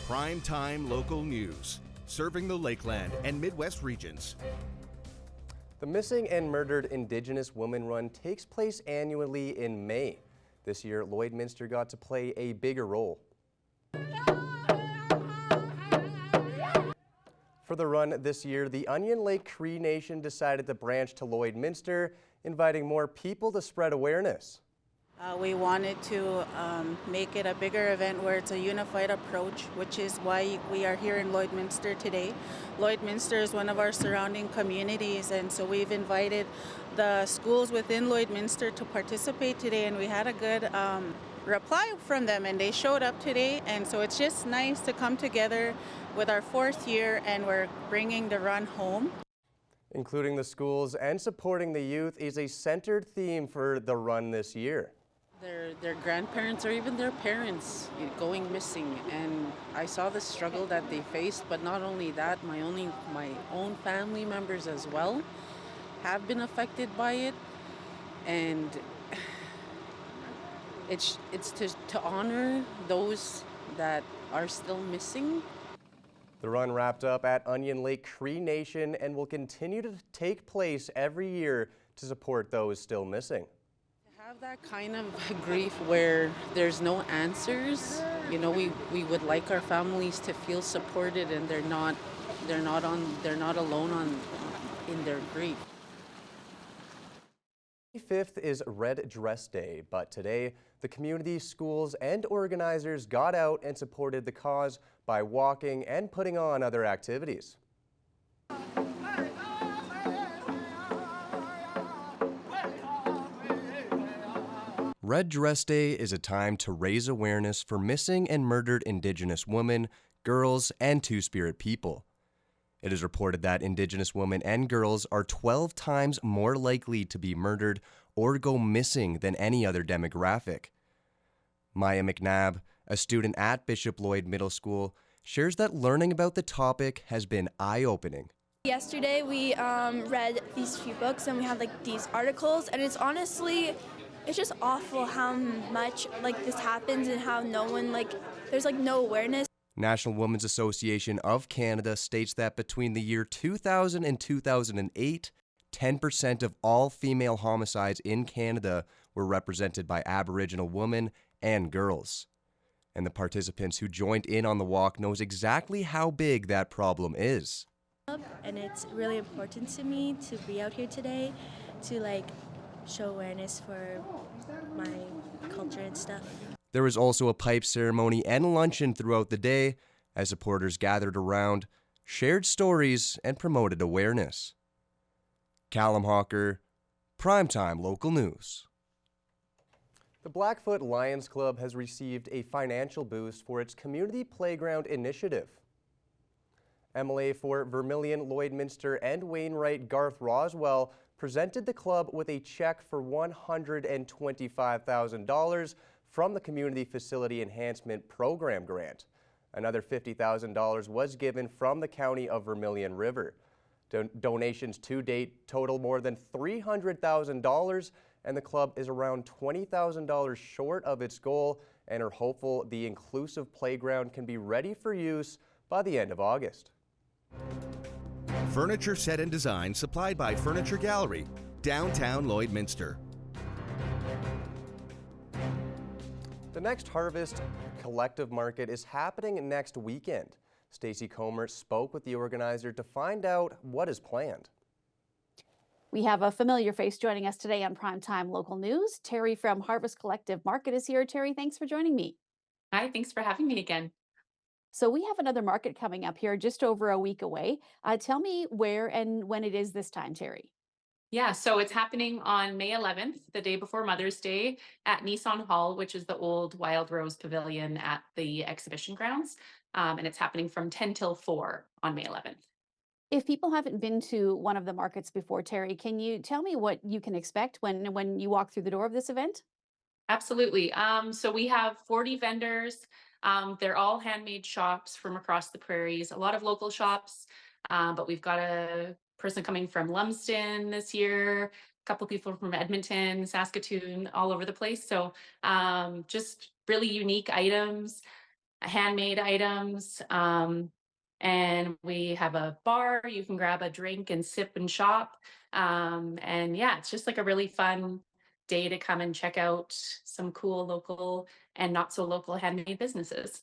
Primetime local news, serving the Lakeland and Midwest regions. The Missing and Murdered Indigenous Woman Run takes place annually in May. This year, Lloydminster got to play a bigger role. For the run this year, the Onion Lake Cree Nation decided to branch to Lloydminster, inviting more people to spread awareness. We wanted to make it a bigger event where it's a unified approach, which is why we are here in Lloydminster today. Lloydminster is one of our surrounding communities, and so we've invited the schools within Lloydminster to participate today, and we had a good reply from them, and they showed up today. And so it's just nice to come together with our fourth year, and we're bringing the run home. Including the schools and supporting the youth is a centered theme for the run this year. Their grandparents or even their parents going missing, and I saw the struggle that they faced. But not only that, my own family members as well have been affected by it, and it's to honor those that are still missing. The run wrapped up at Onion Lake Cree Nation and will continue to take place every year to support those still missing. Have that kind of grief where there's no answers. You know, we would like our families to feel supported, and they're not alone in their grief. 25th is Red Dress Day, but today the community, schools, and organizers got out and supported the cause by walking and putting on other activities. Red Dress Day is a time to raise awareness for missing and murdered Indigenous women, girls, and Two-Spirit people. It is reported that Indigenous women and girls are 12 times more likely to be murdered or go missing than any other demographic. Maya McNabb, a student at Bishop Lloyd Middle School, shares that learning about the topic has been eye-opening. Yesterday we read these few books, and we had these articles, and it's just awful how much this happens and how no one there's no awareness. National Women's Association of Canada states that between the year 2000 and 2008, 10% of all female homicides in Canada were represented by Aboriginal women and girls. And the participants who joined in on the walk knows exactly how big that problem is. And it's really important to me to be out here today to show awareness for my culture and stuff. There was also a pipe ceremony and luncheon throughout the day as supporters gathered around, shared stories, and promoted awareness. Callum Hawker, Primetime Local News. The Blackfoot Lions Club has received a financial boost for its community playground initiative. MLA for Vermilion, Lloydminster, and Wainwright, Garth Roswell, presented the club with a check for $125,000 from the Community Facility Enhancement Program grant. Another $50,000 was given from the County of Vermilion River. Donations to date total more than $300,000, and the club is around $20,000 short of its goal and are hopeful the inclusive playground can be ready for use by the end of August. Furniture set and design supplied by Furniture Gallery, downtown Lloydminster. The next Harvest Collective Market is happening next weekend. Stacey Comer spoke with the organizer to find out what is planned. We have a familiar face joining us today on Primetime Local News. Terry from Harvest Collective Market is here. Terry, thanks for joining me. Hi, thanks for having me again. So we have another market coming up here just over a week away. Tell me where and when it is this time, Terry. Yeah, so it's happening on May 11th, the day before Mother's Day, at Nissan Hall, which is the old Wild Rose Pavilion at the exhibition grounds. And it's happening from 10 till 4 on May 11th. If people haven't been to one of the markets before, Terry, can you tell me what you can expect when you walk through the door of this event? Absolutely. So we have 40 vendors. They're all handmade shops from across the prairies, a lot of local shops, but we've got a person coming from Lumsden this year, a couple people from Edmonton, Saskatoon, all over the place. So just really unique items. handmade items. And we have a bar. You can grab a drink and sip and shop. And yeah, it's just like a really fun day to come and check out some cool local and not so local handmade businesses.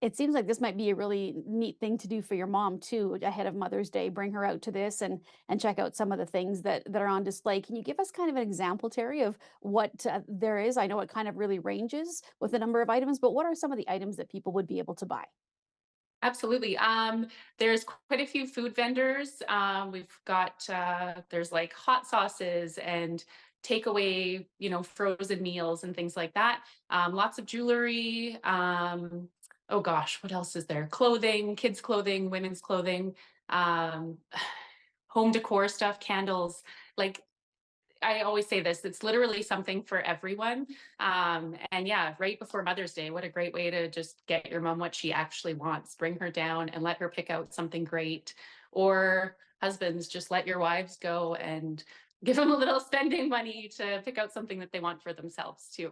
It seems like this might be a really neat thing to do for your mom too, ahead of Mother's Day. Bring her out to this and check out some of the things that are on display. Can you give us kind of an example, Terry, of what there is? I know it kind of really ranges with the number of items, but what are some of the items that people would be able to buy? Absolutely. There's quite a few food vendors. We've got there's like hot sauces and takeaway, frozen meals and things like that. Lots of jewelry. Oh gosh, what else is there? Clothing, kids' clothing, women's clothing, um, home decor stuff, candles. Like I always say this, it's literally something for everyone. And yeah, right before Mother's Day, what a great way to just get your mom what she actually wants. Bring her down and let her pick out something great. Or husbands, just let your wives go and give them a little spending money to pick out something that they want for themselves too.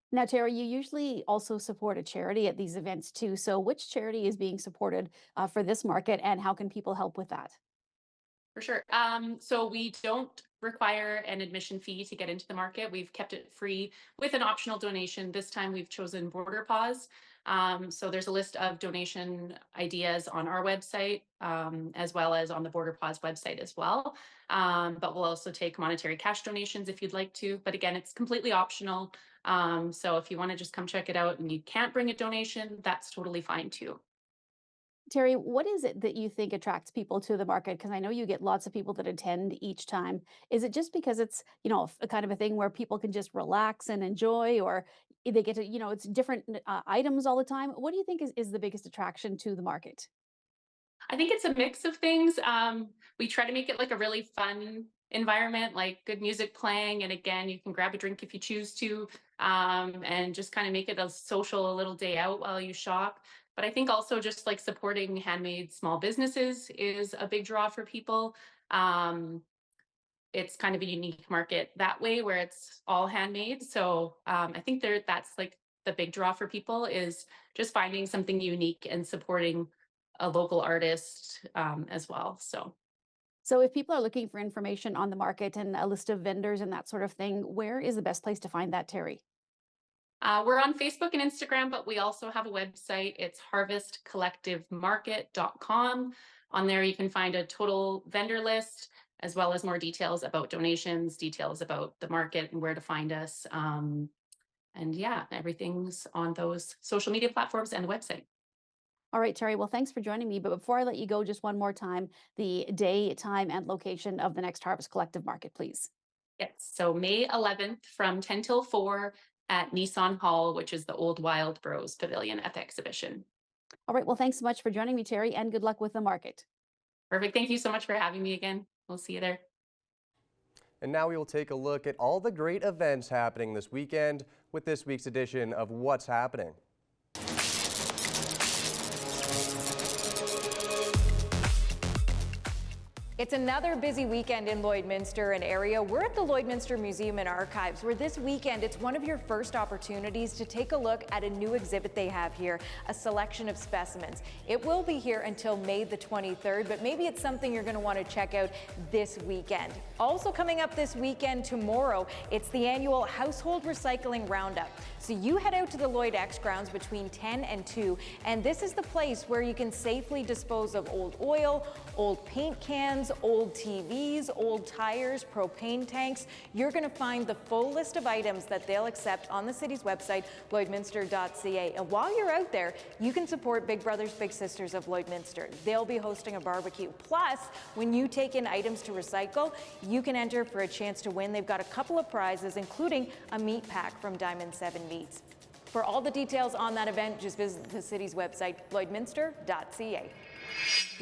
Now, Terry, you usually also support a charity at these events too. So, which charity is being supported for this market, and how can people help with that? For sure. So we don't require an admission fee to get into the market. We've kept it free with an optional donation. This time we've chosen Border Paws. So there's a list of donation ideas on our website, as well as on the Border Paws website as well. But we'll also take monetary cash donations if you'd like to. But again, it's completely optional. So if you want to just come check it out and you can't bring a donation, that's totally fine too. Terry, what is it that you think attracts people to the market? Because I know you get lots of people that attend each time. Is it just because it's, a kind of a thing where people can just relax and enjoy, or they get to, it's different items all the time? What do you think is the biggest attraction to the market? I think it's a mix of things. We try to make it like a really fun environment, like good music playing. And again, you can grab a drink if you choose to, and just kind of make it a social little day out while you shop. But I think also just like supporting handmade small businesses is a big draw for people. Um, it's kind of a unique market that way where it's all handmade. So I think that's like the big draw for people is just finding something unique and supporting a local artist as well. So So, if people are looking for information on the market and a list of vendors and that sort of thing, where is the best place to find that, Terry? we're on Facebook and Instagram, but we also have a website. It's harvestcollectivemarket.com. On there, you can find a total vendor list, as well as more details about donations, details about the market and where to find us. And yeah, everything's on those social media platforms and the website. All right, Terry. Well, thanks for joining me. But before I let you go, just one more time, the day, time, and location of the next Harvest Collective Market, please. Yes, so May 11th from 10 till 4 at Nissan Hall, which is the old Wild Bros Pavilion at the exhibition. All right. Well, thanks so much for joining me, Terry, and good luck with the market. Perfect. Thank you so much for having me again. We'll see you there. And now we will take a look at all the great events happening this weekend with this week's edition of What's Happening. It's another busy weekend in Lloydminster and area. We're at the Lloydminster Museum and Archives, where this weekend it's one of your first opportunities to take a look at a new exhibit they have here, a selection of specimens. It will be here until May the 23rd, but maybe it's something you're going to want to check out this weekend. Also coming up this weekend tomorrow, it's the annual Household Recycling Roundup. So you head out to the Lloyd X grounds between 10 and 2, and this is the place where you can safely dispose of old oil, old paint cans, old TVs, old tires, propane tanks. You're going to find the full list of items that they'll accept on the city's website, lloydminster.ca. And while you're out there, you can support Big Brothers Big Sisters of Lloydminster. They'll be hosting a barbecue. Plus, when you take in items to recycle, you can enter for a chance to win. They've got a couple of prizes, including a meat pack from Diamond 7 Meats. For all the details on that event, just visit the city's website, lloydminster.ca.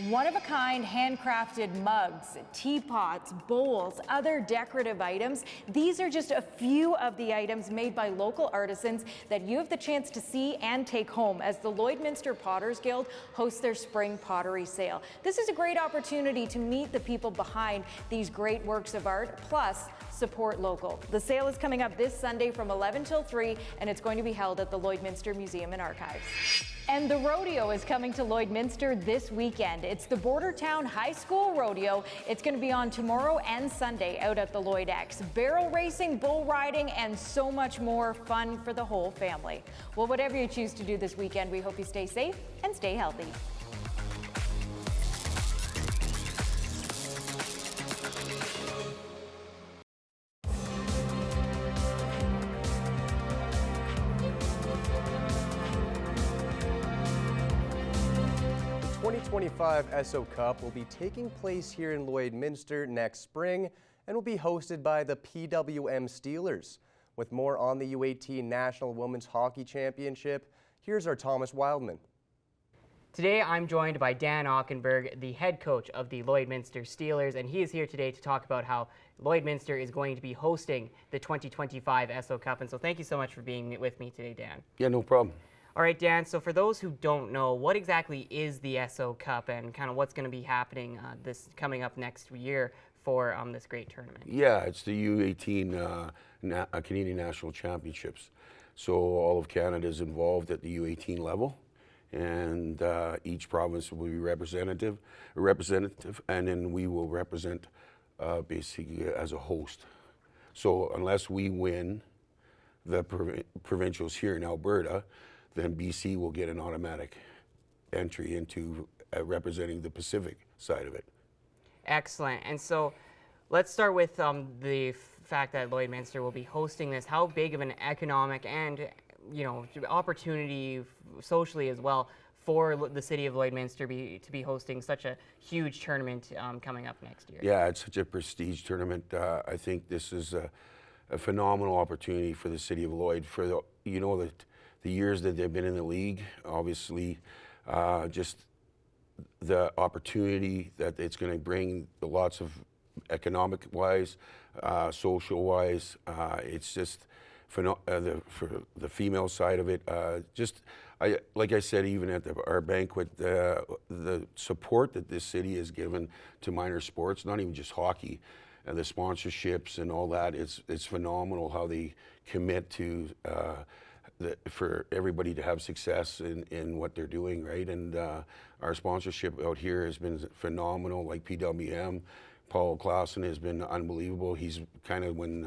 One-of-a-kind handcrafted mugs, teapots, bowls, other decorative items. These are just a few of the items made by local artisans that you have the chance to see and take home as the Lloydminster Potters Guild hosts their spring pottery sale. This is a great opportunity to meet the people behind these great works of art, plus support local. The sale is coming up this Sunday from 11 till 3, and it's going to be held at the Lloydminster Museum and Archives. And the rodeo is coming to Lloydminster this weekend. It's the Bordertown High School Rodeo. It's going to be on tomorrow and Sunday out at the Lloyd X. Barrel racing, bull riding, and so much more fun for the whole family. Well, whatever you choose to do this weekend, we hope you stay safe and stay healthy. The 2025 Esso Cup will be taking place here in Lloydminster next spring and will be hosted by the PWM Steelers. With more on the U18 National Women's Hockey Championship, here's our Thomas Wildman. Today I'm joined by Dan Ockenberg, the head coach of the Lloydminster Steelers, and he is here today to talk about how Lloydminster is going to be hosting the 2025 Esso Cup. And so thank you so much for being with me today, Dan. Yeah, no problem. All right, Dan, so for those who don't know, what exactly is the Esso Cup and kind of what's going to be happening this coming up next year for this great tournament? Yeah, it's the U18 Canadian National Championships. So all of Canada is involved at the U18 level, and each province will be representative, and then we will represent basically as a host. So unless we win the provincials here in Alberta, then BC will get an automatic entry into representing the Pacific side of it. Excellent. And so let's start with the fact that Lloydminster will be hosting this. How big of an economic and opportunity socially as well for the city of Lloydminster to be hosting such a huge tournament coming up next year? Yeah, it's such a prestige tournament. I think this is a phenomenal opportunity for the city of Lloyd for the years that they've been in the league. Obviously, just the opportunity that it's going to bring, lots of economic-wise, social-wise. It's just for the female side of it. Like I said, even at our banquet, the support that this city has given to minor sports, not even just hockey, the sponsorships and all that, it's phenomenal how they commit to for everybody to have success in what they're doing, right? And our sponsorship out here has been phenomenal, like PWM. Paul Clausen has been unbelievable. He's kind of, when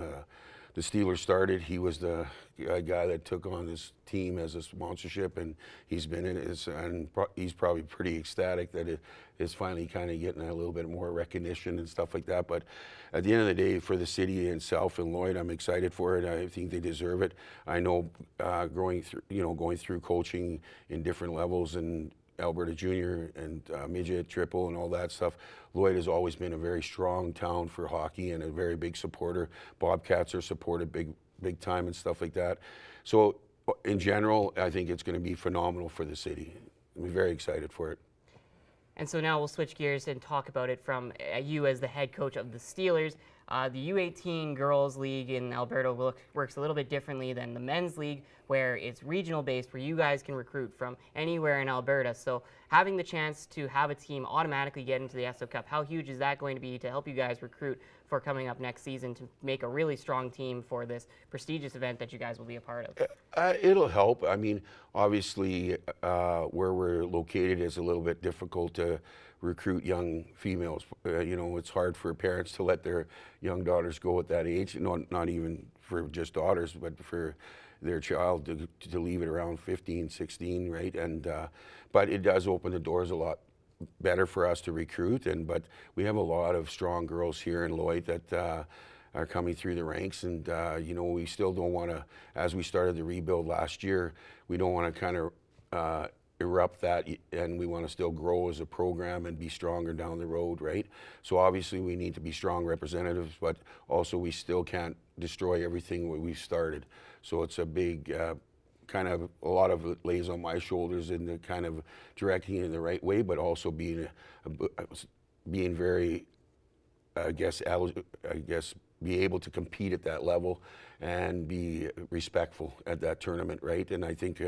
the Steelers started, he was the guy that took on this team as a sponsorship, and he's been in it, and he's probably pretty ecstatic that it is finally kind of getting a little bit more recognition and stuff like that. But at the end of the day, for the city itself and Lloyd, I'm excited for it. I think they deserve it. I know going through coaching in different levels and Alberta Junior and midget, triple, and all that stuff. Lloyd has always been a very strong town for hockey and a very big supporter. Bobcats are supported big time and stuff like that. So in general, I think it's going to be phenomenal for the city. I'm very excited for it. And so now we'll switch gears and talk about it from you as the head coach of the Steelers. The U18 Girls League in Alberta works a little bit differently than the men's league, where it's regional based, where you guys can recruit from anywhere in Alberta. So having the chance to have a team automatically get into the Esso Cup, how huge is that going to be to help you guys recruit for coming up next season to make a really strong team for this prestigious event that you guys will be a part of? It'll help. I mean, obviously, where we're located is a little bit difficult to recruit young females. It's hard for parents to let their young daughters go at that age, not even for just daughters, but for their child to leave it around 15, 16, right? And but it does open the doors a lot better for us to recruit. But we have a lot of strong girls here in Lloyd that are coming through the ranks, and we still don't want to, as we started the rebuild last year, we don't want to kind of erupt that, and we want to still grow as a program and be stronger down the road, right? So obviously we need to be strong representatives, but also we still can't destroy everything we've started. So it's a big kind of, a lot of it lays on my shoulders in the kind of directing it in the right way, but also being very, I guess, be able to compete at that level and be respectful at that tournament, right? And I think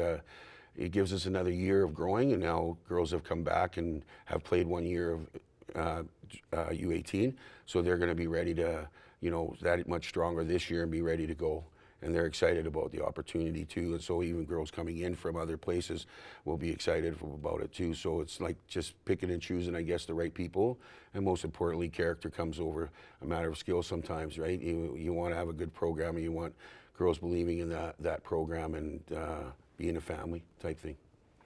it gives us another year of growing, and now girls have come back and have played 1 year of U18, so they're going to be ready to that much stronger this year and be ready to go. And they're excited about the opportunity too. And so even girls coming in from other places will be excited about it too. So it's like just picking and choosing, I guess, the right people. And most importantly, character comes over a matter of skill sometimes, right? You want to have a good program, and you want girls believing in that program and being a family type thing.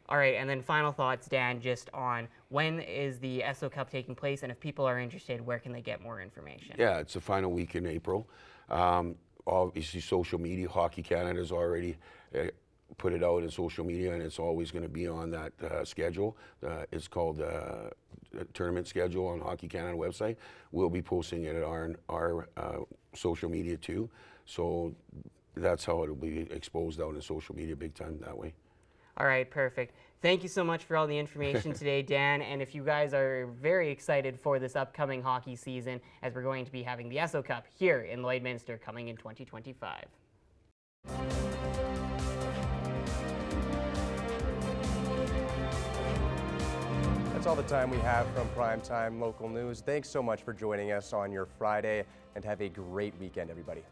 All right, and then final thoughts, Dan, just on when is the ESO Cup taking place, and if people are interested, where can they get more information? Yeah, it's the final week in April. Obviously, social media, Hockey Canada's already put it out in social media, and it's always going to be on that schedule. It's called tournament schedule on Hockey Canada website. We'll be posting it at our social media too. So that's how it'll be exposed out in social media big time that way. All right, perfect. Thank you so much for all the information today, Dan. And if you guys are very excited for this upcoming hockey season, as we're going to be having the ESO Cup here in Lloydminster coming in 2025. That's all the time we have from Primetime Local News. Thanks so much for joining us on your Friday, and have a great weekend, everybody.